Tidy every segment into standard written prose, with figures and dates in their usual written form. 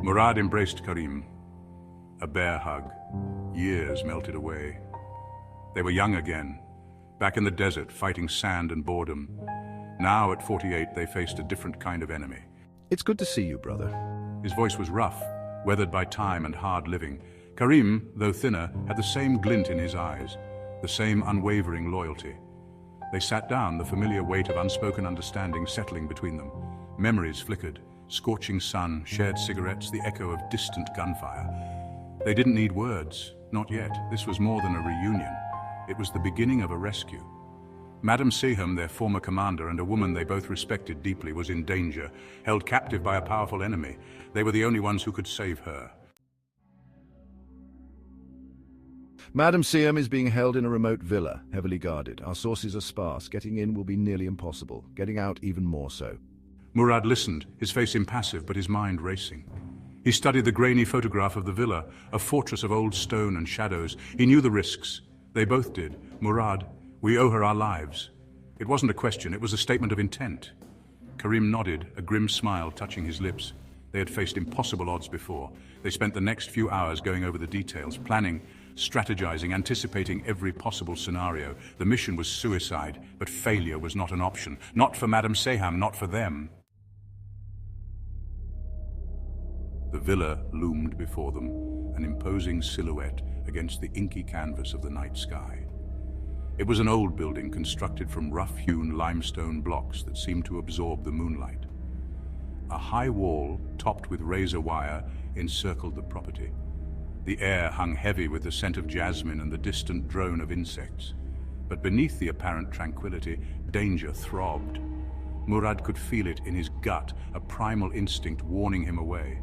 Murad embraced Karim. A bear hug. Years melted away. They were young again, back in the desert, fighting sand and boredom. Now, at 48, they faced a different kind of enemy. It's good to see you, brother. His voice was rough, weathered by time and hard living. Karim, though thinner, had the same glint in his eyes, the same unwavering loyalty. They sat down, the familiar weight of unspoken understanding settling between them. Memories flickered, scorching sun, shared cigarettes, the echo of distant gunfire. They didn't need words, not yet. This was more than a reunion. It was the beginning of a rescue. Madame Seham, their former commander, and a woman they both respected deeply, was in danger, held captive by a powerful enemy. They were the only ones who could save her. Madame Seham is being held in a remote villa, heavily guarded. Our sources are sparse. Getting in will be nearly impossible. Getting out even more so. Murad listened, his face impassive but his mind racing. He studied the grainy photograph of the villa, a fortress of old stone and shadows. He knew the risks. They both did. Murad, we owe her our lives. It wasn't a question, it was a statement of intent. Karim nodded, a grim smile touching his lips. They had faced impossible odds before. They spent the next few hours going over the details, planning, strategizing, anticipating every possible scenario. The mission was suicide, but failure was not an option. Not for Madame Seham, not for them. The villa loomed before them, an imposing silhouette against the inky canvas of the night sky. It was an old building constructed from rough-hewn limestone blocks that seemed to absorb the moonlight. A high wall, topped with razor wire, encircled the property. The air hung heavy with the scent of jasmine and the distant drone of insects. But beneath the apparent tranquility, danger throbbed. Murad could feel it in his gut, a primal instinct warning him away.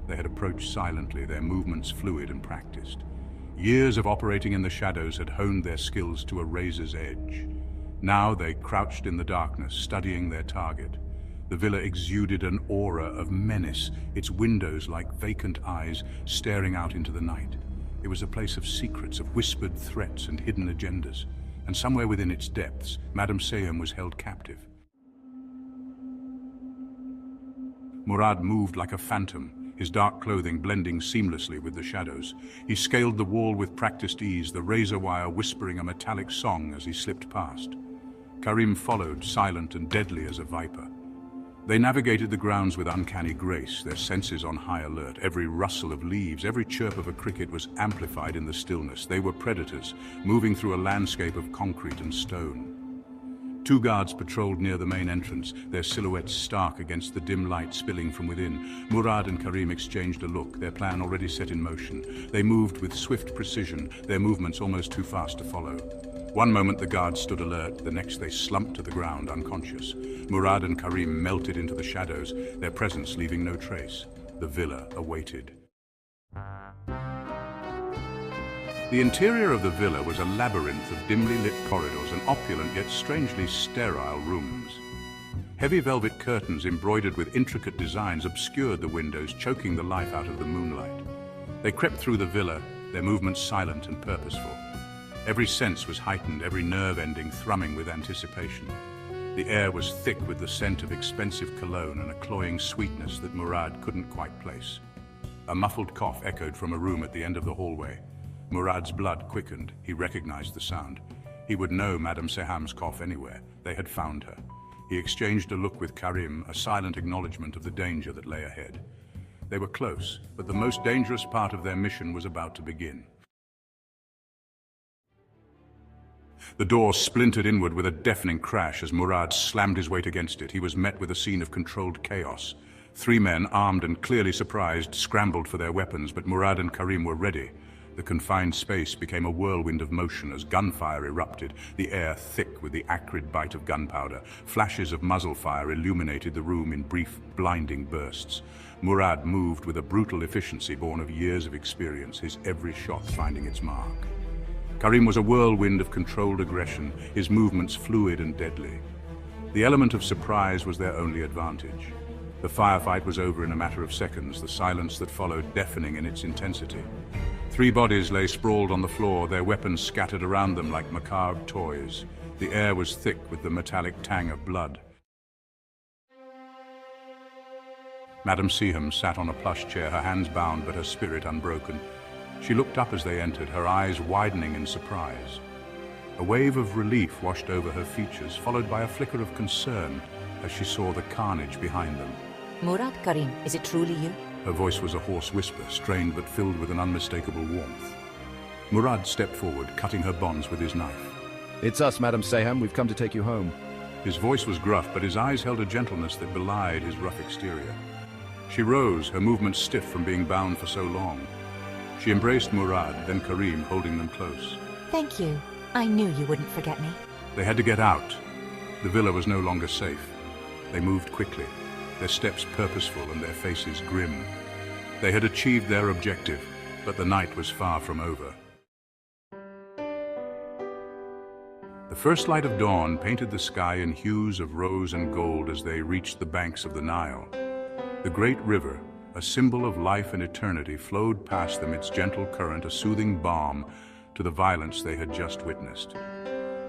They had approached silently, their movements fluid and practiced. Years of operating in the shadows had honed their skills to a razor's edge. Now they crouched in the darkness, studying their target. The villa exuded an aura of menace, its windows like vacant eyes staring out into the night. It was a place of secrets, of whispered threats and hidden agendas. And somewhere within its depths, Madame Seham was held captive. Murad moved like a phantom, his dark clothing blending seamlessly with the shadows. He scaled the wall with practiced ease, the razor wire whispering a metallic song as he slipped past. Karim followed, silent and deadly as a viper. They navigated the grounds with uncanny grace, their senses on high alert. Every rustle of leaves, every chirp of a cricket was amplified in the stillness. They were predators, moving through a landscape of concrete and stone. Two guards patrolled near the main entrance, their silhouettes stark against the dim light spilling from within. Murad and Karim exchanged a look, their plan already set in motion. They moved with swift precision, their movements almost too fast to follow. One moment the guards stood alert, the next they slumped to the ground, unconscious. Murad and Karim melted into the shadows, their presence leaving no trace. The villa awaited. The interior of the villa was a labyrinth of dimly lit corridors and opulent yet strangely sterile rooms. Heavy velvet curtains embroidered with intricate designs obscured the windows, choking the life out of the moonlight. They crept through the villa, their movements silent and purposeful. Every sense was heightened, every nerve ending thrumming with anticipation. The air was thick with the scent of expensive cologne and a cloying sweetness that Murad couldn't quite place. A muffled cough echoed from a room at the end of the hallway. Murad's blood quickened. He recognized the sound. He would know Madame Seham's cough anywhere. They had found her. He exchanged a look with Karim, a silent acknowledgement of the danger that lay ahead. They were close, but the most dangerous part of their mission was about to begin. The door splintered inward with a deafening crash as Murad slammed his weight against it. He was met with a scene of controlled chaos. Three men, armed and clearly surprised, scrambled for their weapons, but Murad and Karim were ready. The confined space became a whirlwind of motion as gunfire erupted, the air thick with the acrid bite of gunpowder. Flashes of muzzle fire illuminated the room in brief, blinding bursts. Murad moved with a brutal efficiency born of years of experience, his every shot finding its mark. Karim was a whirlwind of controlled aggression, his movements fluid and deadly. The element of surprise was their only advantage. The firefight was over in a matter of seconds, the silence that followed deafening in its intensity. Three bodies lay sprawled on the floor, their weapons scattered around them like macabre toys. The air was thick with the metallic tang of blood. Madame Seham sat on a plush chair, her hands bound but her spirit unbroken. She looked up as they entered, her eyes widening in surprise. A wave of relief washed over her features, followed by a flicker of concern as she saw the carnage behind them. Murad, Karim, is it truly you? Her voice was a hoarse whisper, strained but filled with an unmistakable warmth. Murad stepped forward, cutting her bonds with his knife. It's us, Madame Seham. We've come to take you home. His voice was gruff, but his eyes held a gentleness that belied his rough exterior. She rose, her movements stiff from being bound for so long. She embraced Murad, then Karim, holding them close. Thank you. I knew you wouldn't forget me. They had to get out. The villa was no longer safe. They moved quickly, their steps purposeful and their faces grim. They had achieved their objective, but the night was far from over. The first light of dawn painted the sky in hues of rose and gold as they reached the banks of the Nile. The great river, a symbol of life and eternity, flowed past them, its gentle current a soothing balm to the violence they had just witnessed.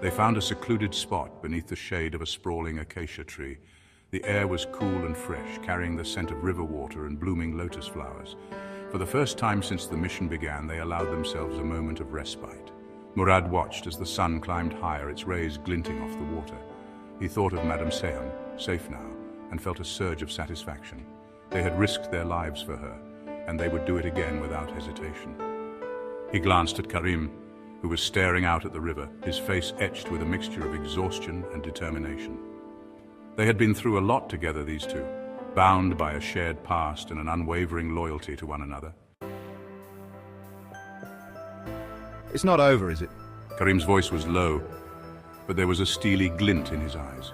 They found a secluded spot beneath the shade of a sprawling acacia tree. The air was cool and fresh, carrying the scent of river water and blooming lotus flowers. For the first time since the mission began, they allowed themselves a moment of respite. Murad watched as the sun climbed higher, its rays glinting off the water. He thought of Madame Seham, safe now, and felt a surge of satisfaction. They had risked their lives for her, and they would do it again without hesitation. He glanced at Karim, who was staring out at the river, his face etched with a mixture of exhaustion and determination. They had been through a lot together, these two, bound by a shared past and an unwavering loyalty to one another. It's not over, is it? Karim's voice was low, but there was a steely glint in his eyes.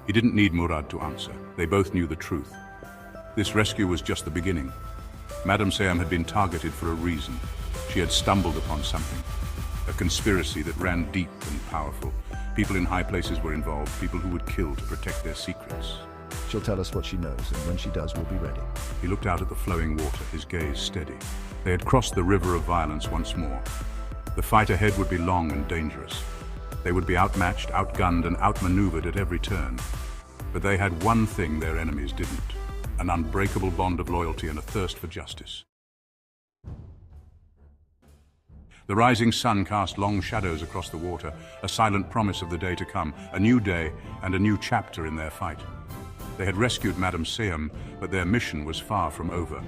He didn't need Murad to answer. They both knew the truth. This rescue was just the beginning. Madame Seham had been targeted for a reason. She had stumbled upon something, a conspiracy that ran deep and powerful. People in high places were involved, people who would kill to protect their secrets. She'll tell us what she knows, and when she does, we'll be ready. He looked out at the flowing water, his gaze steady. They had crossed the river of violence once more. The fight ahead would be long and dangerous. They would be outmatched, outgunned, and outmaneuvered at every turn. But they had one thing their enemies didn't: an unbreakable bond of loyalty and a thirst for justice. The rising sun cast long shadows across the water, a silent promise of the day to come, a new day and a new chapter in their fight. They had rescued Madame Seham, but their mission was far from over.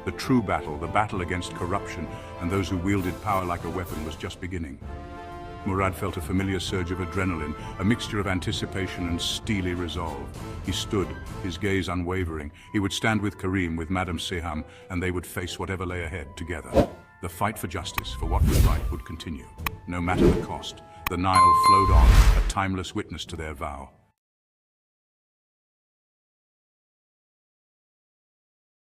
The true battle, the battle against corruption and those who wielded power like a weapon, was just beginning. Murad felt a familiar surge of adrenaline, a mixture of anticipation and steely resolve. He stood, his gaze unwavering. He would stand with Karim, with Madame Seham, and they would face whatever lay ahead together. The fight for justice, for what was right, would continue. No matter the cost, the Nile flowed on, a timeless witness to their vow.